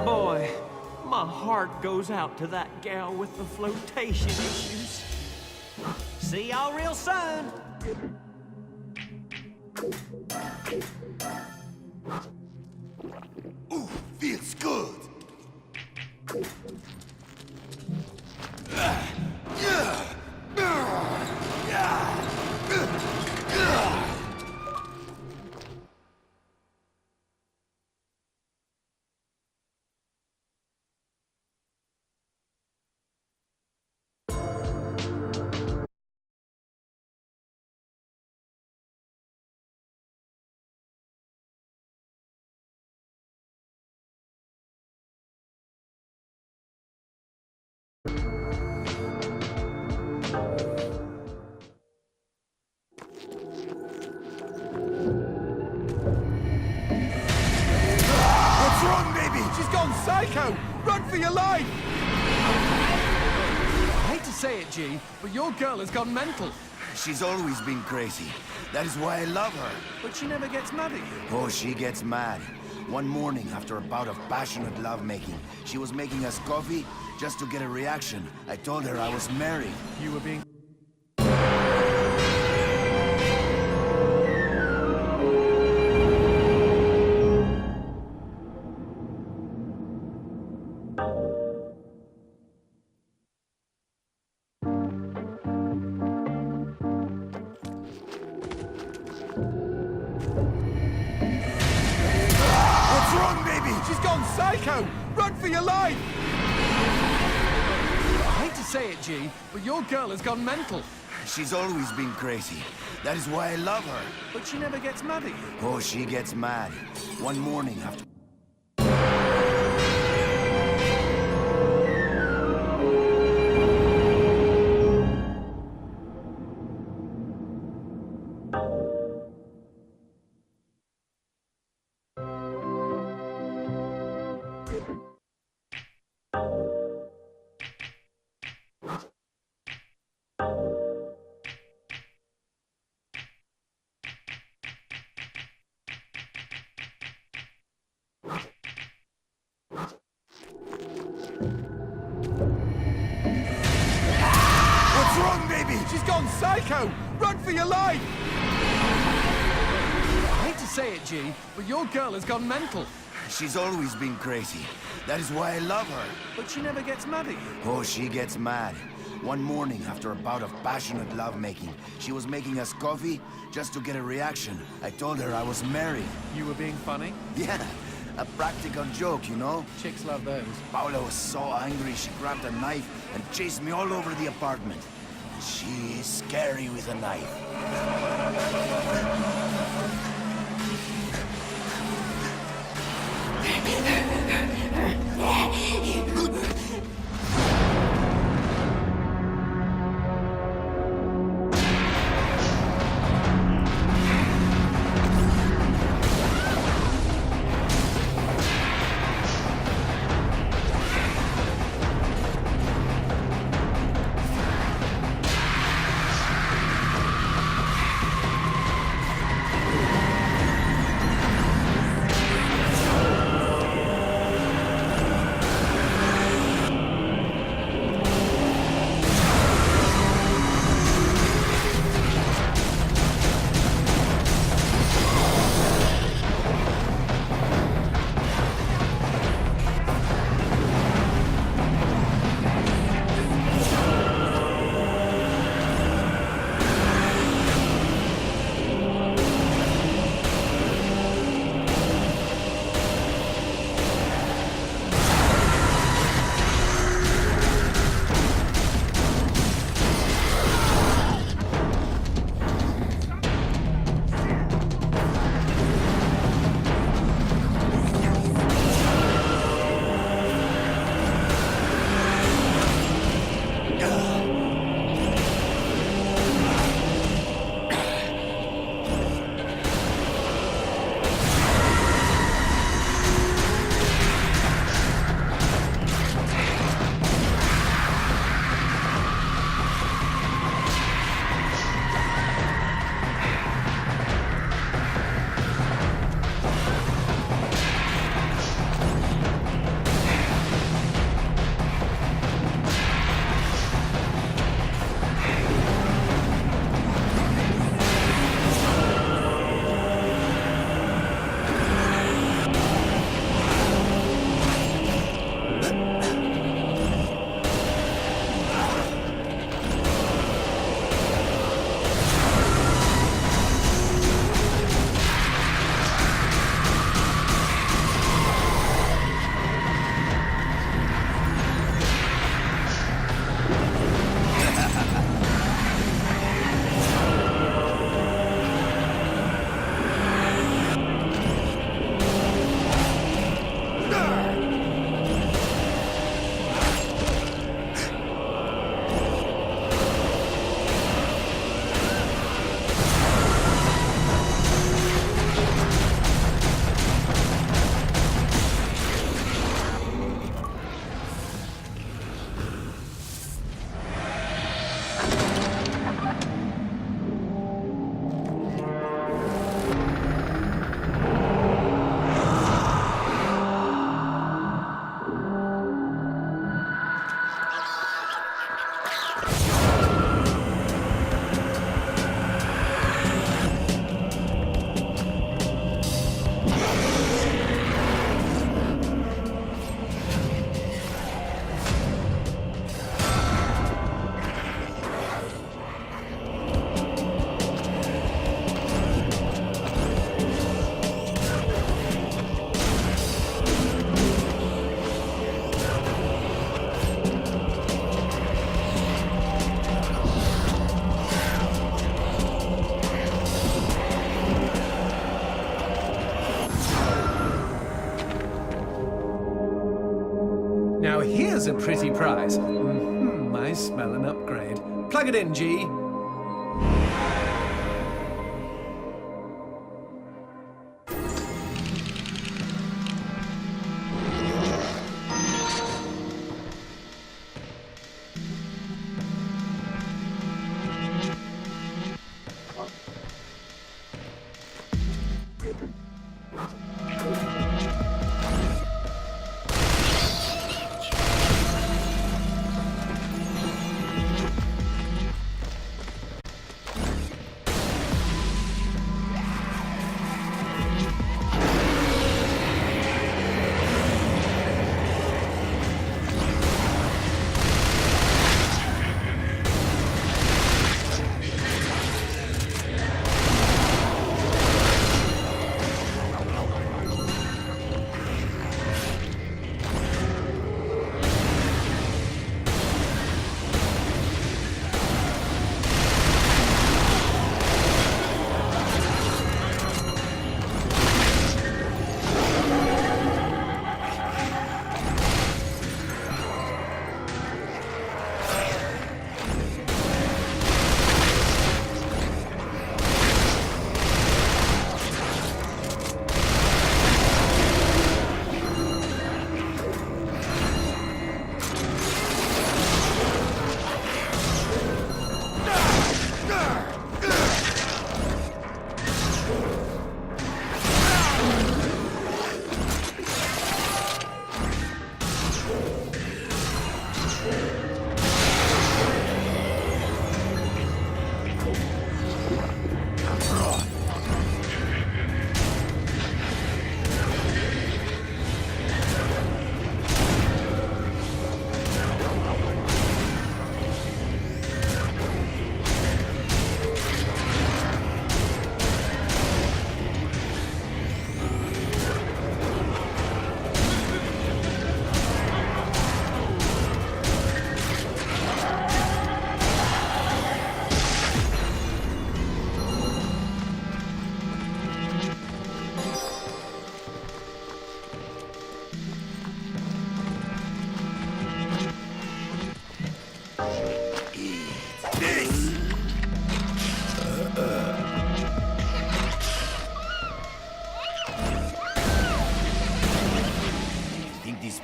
Boy, my heart goes out to that gal with the flotation issues. See y'all real soon. Ooh, feels good. What's wrong, baby? She's gone psycho! Run for your life! I hate to say it, G, but your girl has gone mental. She's always been crazy. That is why I love her. But she never gets mad at you. Oh, she gets mad. One morning, after a bout of passionate lovemaking, she was making us coffee just to get a reaction. I told her I was married. You were being... What's wrong, baby? She's gone psycho! Run for your life! I hate to say it, G, but your girl has gone mental. She's always been crazy. That is why I love her. But she never gets mad at you. Oh, she gets mad. One morning, after... What's wrong, baby? She's gone psycho! Run for your life! I hate to say it, G, but your girl has gone mental. She's always been crazy. That is why I love her. But she never gets mad at you. Oh, she gets mad. One morning, after a bout of passionate lovemaking, she was making us coffee just to get a reaction. I told her I was married. You were being funny? Yeah, a practical joke, you know? Chicks love those. Paula was so angry she grabbed a knife and chased me all over the apartment. She is scary with a knife. here's a pretty prize. I smell an upgrade. Plug it in, G.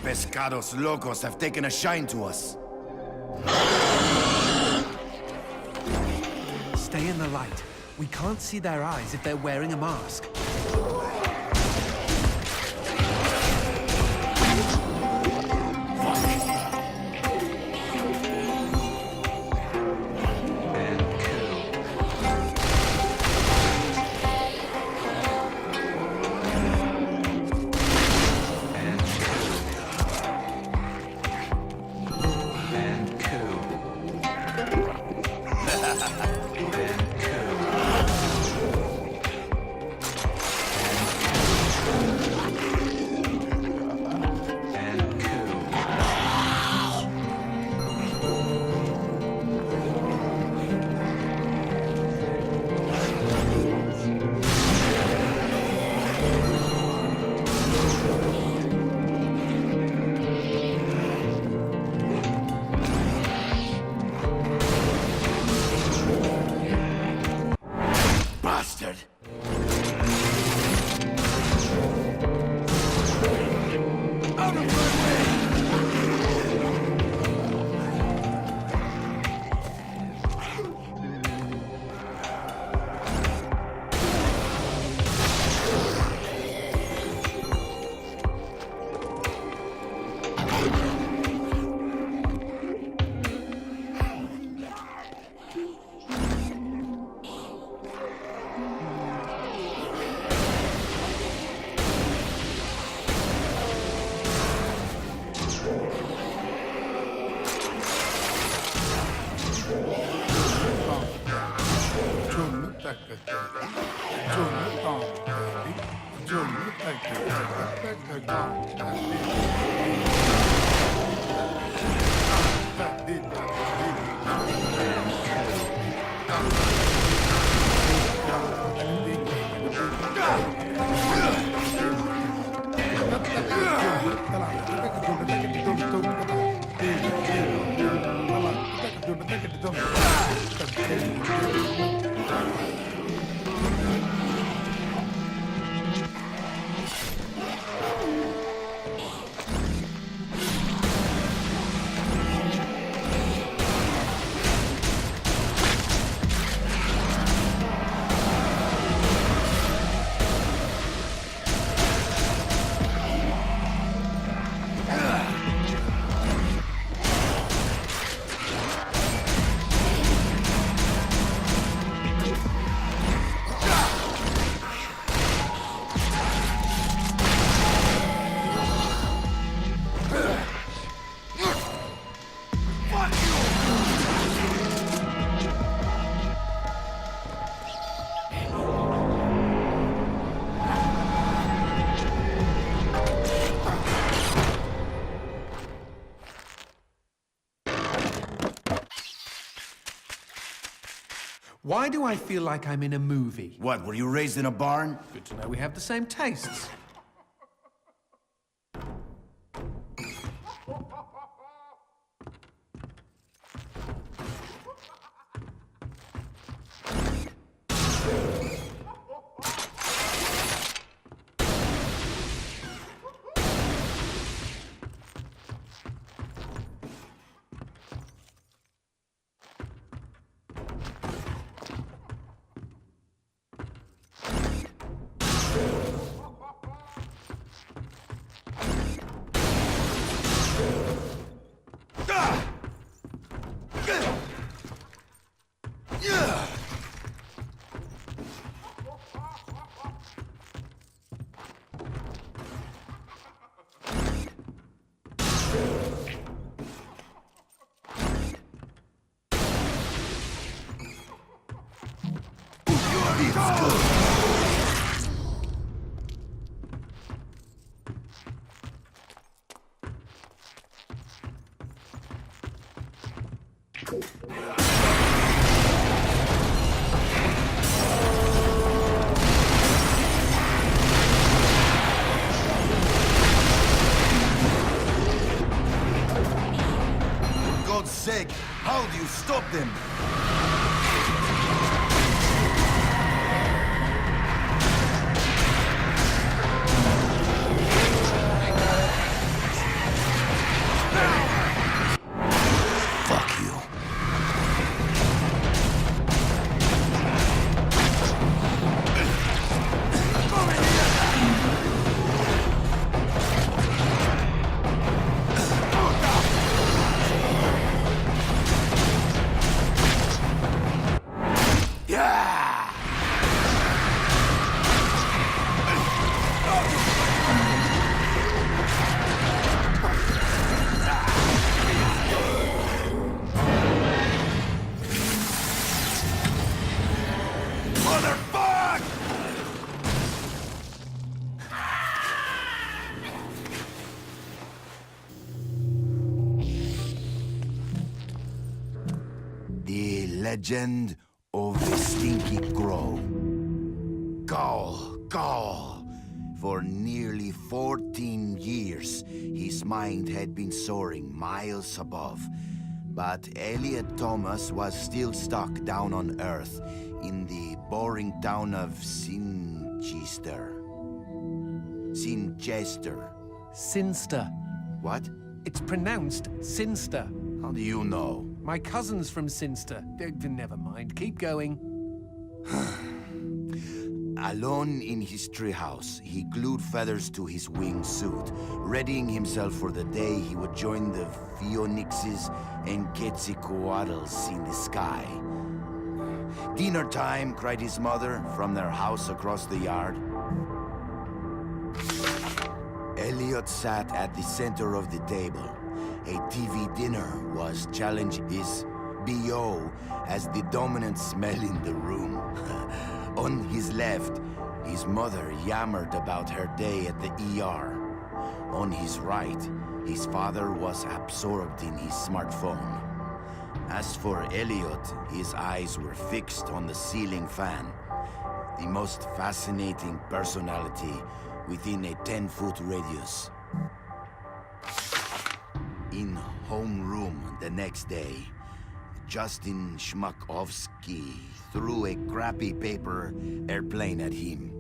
Pescados locos have taken a shine to us. Stay in the light. We can't see their eyes if they're wearing a mask. Why do I feel like I'm in a movie? What, were you raised in a barn? Good to know we have the same tastes. For God's sake, how do you stop them? Fuck you. Yeah! Motherfuck! The legend of the Stinky Crow. Gall. For nearly 14 years, his mind had been soaring miles above. But Elliot Thomas was still stuck down on Earth in the boring town of Sinchester. Sinster. What? It's pronounced Sinster. How do you know? My cousin's from Sinster. Never mind. Keep going. Alone in his treehouse, he glued feathers to his wingsuit, readying himself for the day he would join the Phoenixes and Quetzalcoatls in the sky. "Dinner time," cried his mother from their house across the yard. Elliot sat at the center of the table. A TV dinner was challenged his BO as the dominant smell in the room. On his left, his mother yammered about her day at the ER. On his right, his father was absorbed in his smartphone. As for Elliot, his eyes were fixed on the ceiling fan, the most fascinating personality within a 10-foot radius. In homeroom the next day, Justin Schmakovsky threw a crappy paper airplane at him.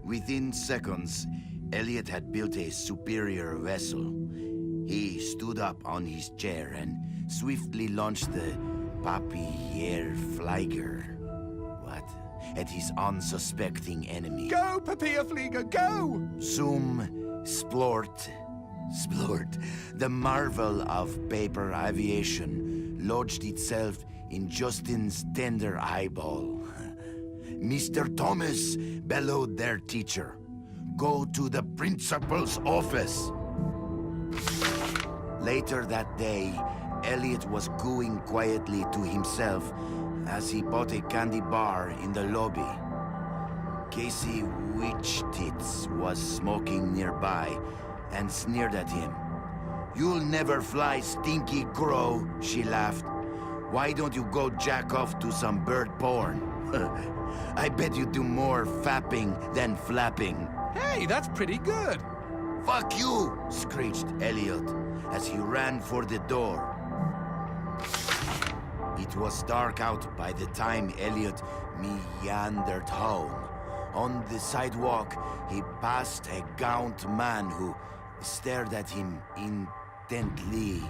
Within seconds, Elliot had built a superior vessel. He stood up on his chair and swiftly launched the Papierflieger. What? At his unsuspecting enemy. Go, Papierflieger, go! Zoom, Splort, the marvel of paper aviation, lodged itself in Justin's tender eyeball. "Mr. Thomas," bellowed their teacher, "go to the principal's office." Later that day, Elliot was cooing quietly to himself as he bought a candy bar in the lobby. Casey Witchtits was smoking nearby and sneered at him. "You'll never fly, Stinky Crow," she laughed. Why don't you go jack off to some bird porn? I bet you do more fapping than flapping. Hey, that's pretty good. Fuck you! Screeched Elliot as he ran for the door. It was dark out by the time Elliot meandered home. On the sidewalk, he passed a gaunt man who stared at him intently,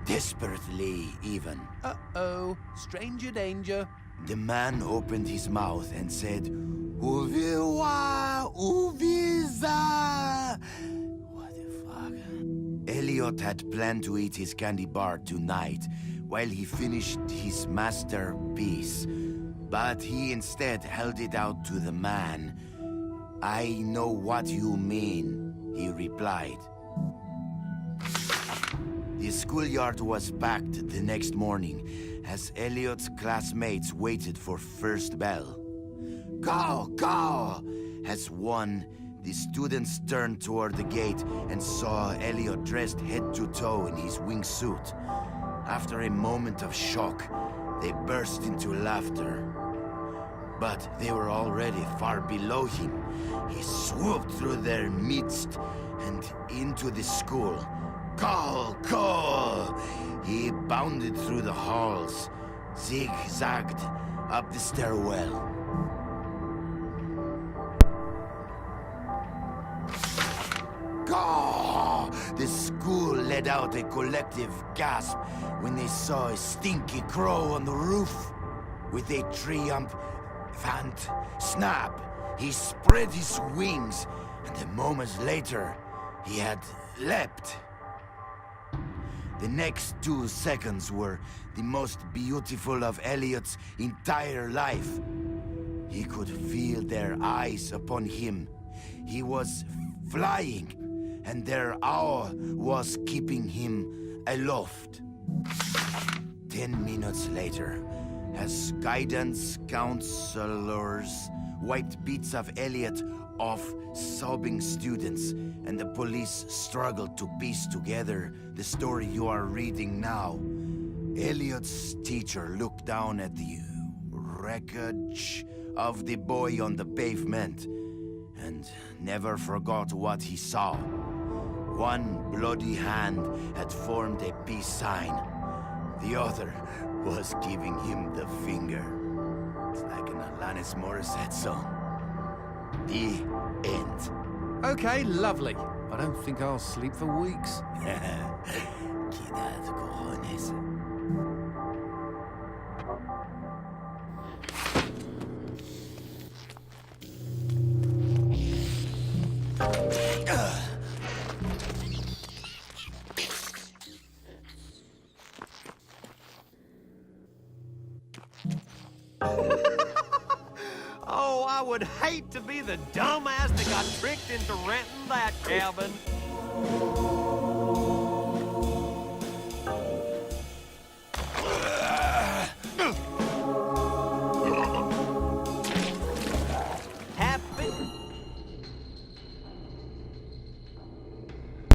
desperately even. Uh-oh, stranger danger. The man opened his mouth and said, Uviwa, Uviza. What the fuck? Elliot had planned to eat his candy bar tonight while he finished his masterpiece. But he instead held it out to the man. I know what you mean, he replied. The schoolyard was packed the next morning as Elliot's classmates waited for first bell. Go, go! As one, the students turned toward the gate and saw Elliot dressed head to toe in his wingsuit. After a moment of shock, they burst into laughter. But they were already far below him. He swooped through their midst and into the school. Go, go! He bounded through the halls, zigzagged up the stairwell. Go! The school let out a collective gasp when they saw a stinky crow on the roof. With a triumphant snap, he spread his wings, and a moment later, he had leapt. The next 2 seconds were the most beautiful of Elliot's entire life. He could feel their eyes upon him. He was flying, and their awe was keeping him aloft. 10 minutes later, as guidance counselors wiped bits of Elliot off sobbing students, and the police struggled to piece together the story you are reading now, Elliot's teacher looked down at the wreckage of the boy on the pavement and never forgot what he saw. One bloody hand had formed a peace sign. The other was giving him the finger. It's like an Alanis Morissette song. The end. Okay, lovely. I don't think I'll sleep for weeks. Quidad, cojones. Oh, I would hate to be the dumbass that got tricked into renting that cabin.